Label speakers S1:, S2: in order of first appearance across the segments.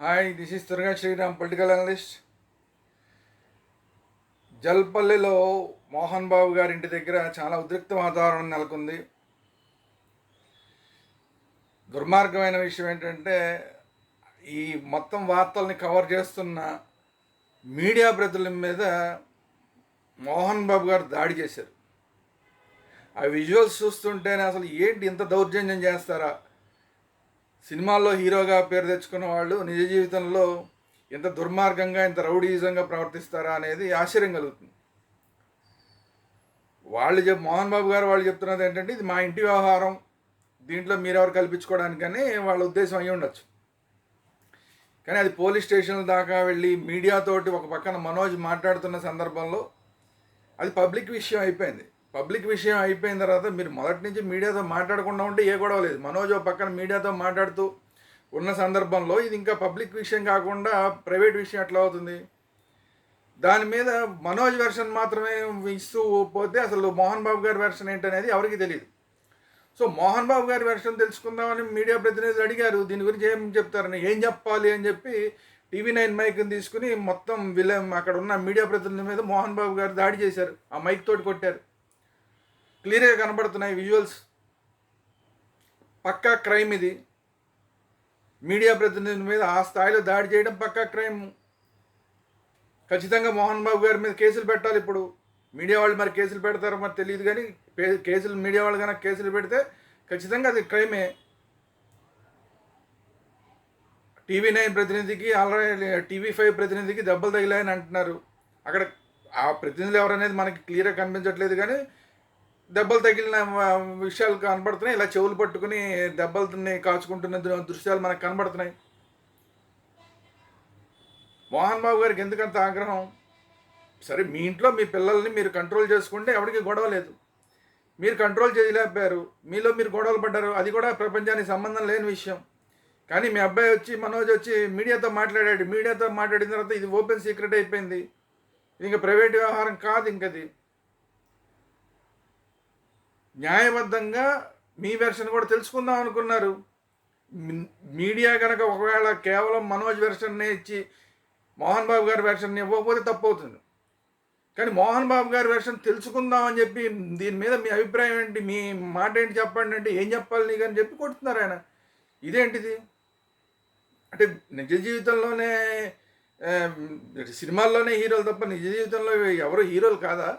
S1: Hi, this is Turaga Sriram, political analyst. జల్పల్లిలో మోహన్ బాబు గారి ఇంటి దగ్గర చాలా ఉద్రిక్త వాతావరణం నెలకొంది. దుర్మార్గమైన విషయం ఏంటంటే, ఈ మొత్తం వార్తల్ని కవర్ చేస్తున్న మీడియా ప్రతినిధుల మీద మోహన్ బాబు గారు దాడి చేశారు. ఆ విజువల్స్ చూస్తుంటేనే అసలు ఏంటి ఇంత దౌర్జన్యం చేస్తారా? సినిమాల్లో హీరోగా పేరు తెచ్చుకున్న వాళ్ళు నిజ జీవితంలో ఇంత దుర్మార్గంగా, ఇంత రౌడీజంగా ప్రవర్తిస్తారా అనేది ఆశ్చర్యం కలుగుతుంది. మోహన్ బాబు గారు వాళ్ళు చెప్తున్నది ఏంటంటే, ఇది మా ఇంటి వ్యవహారం, దీంట్లో మీరెవరు కల్పించుకోవడానికని వాళ్ళ ఉద్దేశం అయ్యి ఉండొచ్చు. కానీ అది పోలీస్ స్టేషన్ల దాకా వెళ్ళి మీడియాతోటి ఒక పక్కన మనోజ్ మాట్లాడుతున్న సందర్భంలో అది పబ్లిక్ విషయం అయిపోయింది. పబ్లిక్ విషయం అయిపోయిన తర్వాత మీరు మొదటి నుంచి మీడియాతో మాట్లాడకుండా ఉంటే ఏ గొడవ లేదు. మనోజ్ ఒక పక్కన మీడియాతో మాట్లాడుతూ ఉన్న సందర్భంలో ఇది ఇంకా పబ్లిక్ విషయం కాకుండా ప్రైవేట్ విషయం ఎట్లా అవుతుంది? దాని మీద మనోజ్ వెర్షన్ మాత్రమే ఇస్తూ పోతే అసలు మోహన్ బాబు గారి వెర్షన్ ఏంటనేది ఎవరికి తెలియదు. సో మోహన్ బాబు గారి వెర్షన్ తెలుసుకుందామని మీడియా ప్రతినిధులు అడిగారు, దీని గురించి ఏం చెప్తారని. ఏం చెప్పాలి అని చెప్పి TV9 మైక్ని తీసుకుని మొత్తం అక్కడ ఉన్న మీడియా ప్రతినిధుల మీద మోహన్ బాబు గారు దాడి చేశారు. ఆ మైక్ తోటి కొట్టారు. క్లియర్గా కనబడుతున్నాయి విజువల్స్. పక్కా క్రైమ్ ఇది. మీడియా ప్రతినిధుల మీద ఆ స్థాయిలో దాడి చేయడం పక్కా క్రైమ్. ఖచ్చితంగా మోహన్ బాబు గారి మీద కేసులు పెట్టాలి. ఇప్పుడు మీడియా వాళ్ళు మరి కేసులు పెడతారో మరి తెలియదు, కానీ కేసులు మీడియా వాళ్ళు కనుక కేసులు పెడితే ఖచ్చితంగా అది క్రైమే. TV9 ప్రతినిధికి, ఆల్రెడీ TV5 ప్రతినిధికి దెబ్బలు తగిలాయని అంటున్నారు. అక్కడ ఆ ప్రతినిధులు ఎవరనేది మనకి క్లియర్గా కనిపించట్లేదు, కానీ దెబ్బలు తగిలిన విషయాలు కనబడుతున్నాయి. ఇలా చెవులు పట్టుకుని దెబ్బలని కాచుకుంటున్న దృశ్యాలు మనకు కనబడుతున్నాయి. మోహన్ బాబు గారికి ఎందుకంత ఆగ్రహం? సరే, మీ ఇంట్లో మీ పిల్లల్ని మీరు కంట్రోల్ చేసుకుంటే ఎవరికి గొడవ లేదు. మీరు కంట్రోల్ చేయలేకపోయారు, మీలో మీరు గొడవలు పడ్డారు, అది కూడా ప్రపంచానికి సంబంధం లేని విషయం. కానీ మీ అబ్బాయి వచ్చి, మనోజ్ వచ్చి మీడియాతో మాట్లాడాడు. మీడియాతో మాట్లాడిన తర్వాత ఇది ఓపెన్ సీక్రెట్ అయిపోయింది. ఇది ఇంకా ప్రైవేట్ వ్యవహారం కాదు. ఇంకది న్యాయబద్ధంగా మీ వెర్షన్ కూడా తెలుసుకుందాం అనుకున్నారు. మీడియా కనుక ఒకవేళ కేవలం మనోజ్ వెర్షన్నే ఇచ్చి మోహన్ బాబు గారి వెర్షన్ ఇవ్వకపోతే తప్పు అవుతుంది. కానీ మోహన్ బాబు గారి వెర్షన్ తెలుసుకుందాం అని చెప్పి దీని మీద మీ అభిప్రాయం ఏంటి, మీ మాట ఏంటి చెప్పండి అంటే, ఏం చెప్పాలి నీకు అని చెప్పి కొడుతున్నారు ఆయన. ఇదేంటిది? అంటే నిజ జీవితంలోనే సినిమాల్లోనే హీరోలు తప్ప నిజ జీవితంలో ఎవరు హీరోలు కాదా?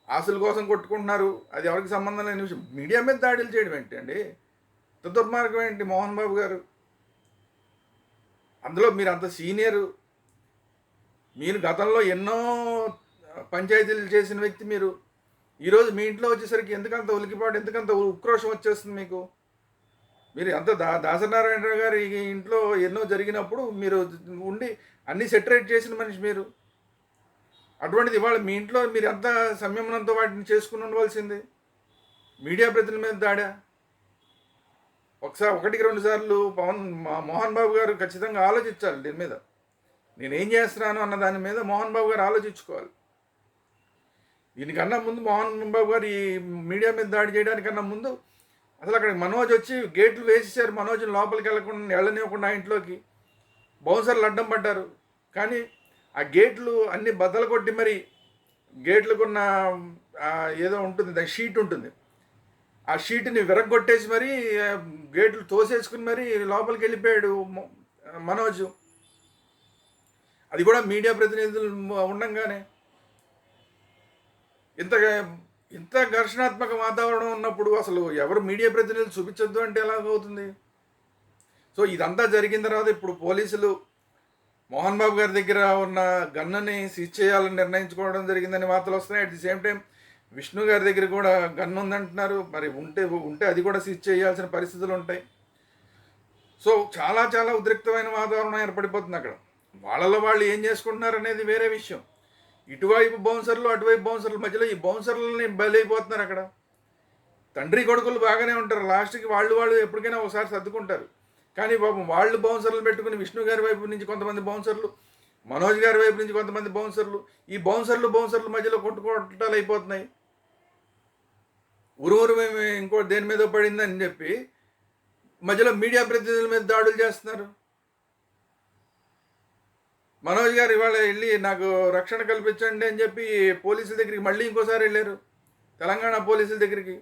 S1: ఆశల కోసం కొట్టుకుంటున్నారు, అది ఎవరికి సంబంధం లేని విషయం. మీడియా మీద దాడులు చేయడం ఏంటండి? దుర్మార్గం ఏంటి మోహన్ బాబు గారు? అందులో మీరు అంత సీనియరు, మీరు గతంలో ఎన్నో పంచాయతీలు చేసిన వ్యక్తి. మీరు ఈరోజు మీ ఇంట్లో వచ్చేసరికి ఎందుకంత ఉలికిపాటు, ఎందుకంత ఉక్రోషం వచ్చేస్తుంది మీకు? మీరు అంత దాసనారాయణ గారి ఇంట్లో ఎన్నో జరిగినప్పుడు మీరు ఉండి అన్నీ సెటరేట్ చేసిన మనిషి మీరు. అటువంటిది ఇవాళ మీ ఇంట్లో మీరు ఎంత సంయమనంతో వాటిని చేసుకుని ఉండవలసింది. మీడియా ప్రతినిధుల మీద దాడా? ఒకటికి 2 సార్లు మోహన్ బాబు గారు ఖచ్చితంగా ఆలోచించాలి దీని మీద. నేనేం చేస్తున్నాను అన్న దాని మీద మోహన్ బాబు గారు ఆలోచించుకోవాలి. దీనికన్నా ముందు మోహన్ బాబు గారు ఈ మీడియా మీద దాడి చేయడానికన్నా ముందు అసలు అక్కడ మనోజ్ వచ్చి గేట్లు వేసేసారు. మనోజ్ లోపలికి వెళ్ళనివ్వకుండా ఇంట్లోకి బౌన్సర్లు అడ్డం పడ్డారు. కానీ ఆ గేట్లు అన్నీ బద్దలు కొట్టి మరి గేట్లకున్న ఏదో ఉంటుంది, దాని షీట్ ఉంటుంది, ఆ షీట్ని విరగొట్టేసి మరి గేట్లు తోసేసుకుని మరి లోపలికి వెళ్ళిపోయాడు మనోజ్. అది కూడా మీడియా ప్రతినిధులు ఉండంగానే. ఇంత ఘర్షణాత్మక వాతావరణం ఉన్నప్పుడు అసలు ఎవరు మీడియా ప్రతినిధులు చూపించొద్దు అంటే ఎలాగవుతుంది? సో ఇదంతా జరిగిన తర్వాత ఇప్పుడు పోలీసులు మోహన్ బాబు గారి దగ్గర ఉన్న గన్నుని సీజ్ చేయాలని నిర్ణయించుకోవడం జరిగిందని వార్తలు వస్తున్నాయి. At the same time Vishnu గారి దగ్గర కూడా గన్ను ఉందంటున్నారు. మరి ఉంటే అది కూడా సీజ్ చేయాల్సిన పరిస్థితులు ఉంటాయి. సో చాలా చాలా ఉద్రిక్తమైన వాతావరణం ఏర్పడిపోతుంది అక్కడ. వాళ్ళలో వాళ్ళు ఏం చేసుకుంటున్నారు అనేది వేరే విషయం. ఇటువైపు బౌన్సర్లు, అటువైపు బౌన్సర్ల మధ్యలో ఈ బౌన్సర్లని బలైపోతున్నారు అక్కడ. తండ్రి కొడుకులు బాగానే ఉంటారు, లాస్ట్కి వాళ్ళు ఎప్పటికైనా ఒకసారి సర్దుకుంటారు. కానీ పాపం వాళ్ళు బౌన్సర్లు పెట్టుకుని విష్ణు గారి వైపు నుంచి కొంతమంది బౌన్సర్లు, మనోజ్ గారి వైపు నుంచి కొంతమంది బౌన్సర్లు, ఈ బౌన్సర్ల మధ్యలో కొట్టుకోవటాలు అయిపోతున్నాయి. ఉరువురు ఇంకో దేని మీద పడిందని చెప్పి మధ్యలో మీడియా ప్రతినిధుల మీద దాడులు చేస్తున్నారు. మనోజ్ గారు ఇవాళ వెళ్ళి నాకు రక్షణ కల్పించండి అని చెప్పి పోలీసుల దగ్గరికి మళ్ళీ ఇంకోసారి వెళ్ళారు, తెలంగాణ పోలీసుల దగ్గరికి.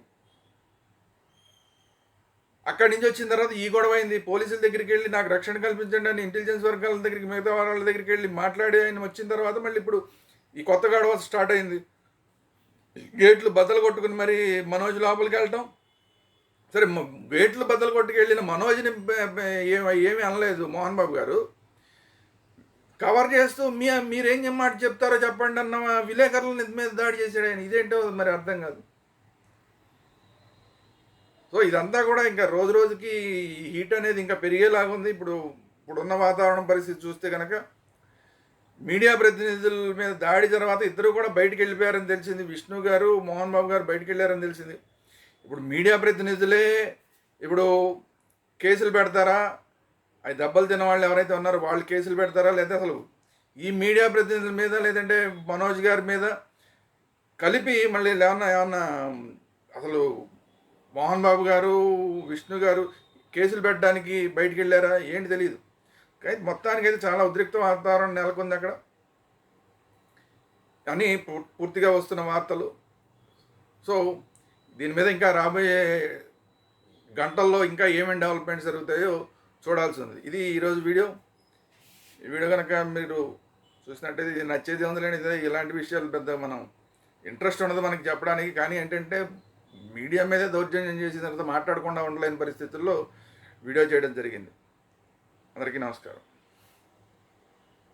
S1: అక్కడి నుంచి వచ్చిన తర్వాత ఈ గొడవ అయింది. పోలీసుల దగ్గరికి వెళ్ళి నాకు రక్షణ కల్పించండి అని ఇంటెలిజెన్స్ వర్గాల దగ్గరికి, మిగతా వాళ్ళ దగ్గరికి వెళ్ళి మాట్లాడి ఆయన వచ్చిన తర్వాత మళ్ళీ ఇప్పుడు ఈ కొత్త గొడవ స్టార్ట్ అయింది. గేట్లు బద్దలు కొట్టుకుని మరి మనోజ్ లోపలికి వెళ్ళటం. సరే, గేట్లు బద్దలు కొట్టుకు వెళ్ళిన మనోజ్ని ఏమీ అనలేదు మోహన్ బాబు గారు. కవర్ చేస్తూ మీరేం మాట చెప్తారో చెప్పండి అన్న విలేకరుల మీద దాడి చేశాడు ఆయన. ఇదేంటో మరి అర్థం కాదు. సో ఇదంతా కూడా ఇంకా రోజు రోజుకి హీట్ అనేది ఇంకా పెరిగేలాగా ఉంది. ఇప్పుడున్న వాతావరణ పరిస్థితి చూస్తే కనుక మీడియా ప్రతినిధుల మీద దాడి తర్వాత ఇద్దరు కూడా బయటికి వెళ్ళిపోయారని తెలిసింది. విష్ణు గారు, మోహన్ బాబు గారు బయటికి వెళ్ళారని తెలిసింది. ఇప్పుడు మీడియా ప్రతినిధులే ఇప్పుడు కేసులు పెడతారా, అవి దెబ్బలు తిన్న వాళ్ళు ఎవరైతే ఉన్నారో వాళ్ళు కేసులు పెడతారా, లేదా అసలు ఈ మీడియా ప్రతినిధుల మీద లేదంటే మనోజ్ గారి మీద కలిపి మళ్ళీ ఏమన్నా అసలు మోహన్ బాబు గారు, విష్ణు గారు కేసులు పెట్టడానికి బయటికి వెళ్ళారా ఏంటి తెలియదు. కానీ మొత్తానికైతే చాలా ఉద్రిక్త వాతావరణం నెలకొంది అక్కడ అని పూర్తిగా వస్తున్న వార్తలు. సో దీని మీద ఇంకా రాబోయే గంటల్లో ఇంకా ఏమేమి డెవలప్మెంట్స్ జరుగుతాయో చూడాల్సి ఉంది. ఇది ఈరోజు వీడియో. ఈ వీడియో కనుక మీరు చూసినట్టయితే ఇది నచ్చేది ఉందిలేండి. ఇలాంటి విషయాలు పెద్ద మనం ఇంట్రెస్ట్ ఉండదు మనకి చెప్పడానికి. కానీ ఏంటంటే మీడియా మీదే దౌర్జన్యం చేసిన తర్వాత మాట్లాడకుండా ఉండలేని పరిస్థితుల్లో వీడియో చేయడం జరిగింది. అందరికీ నమస్కారం.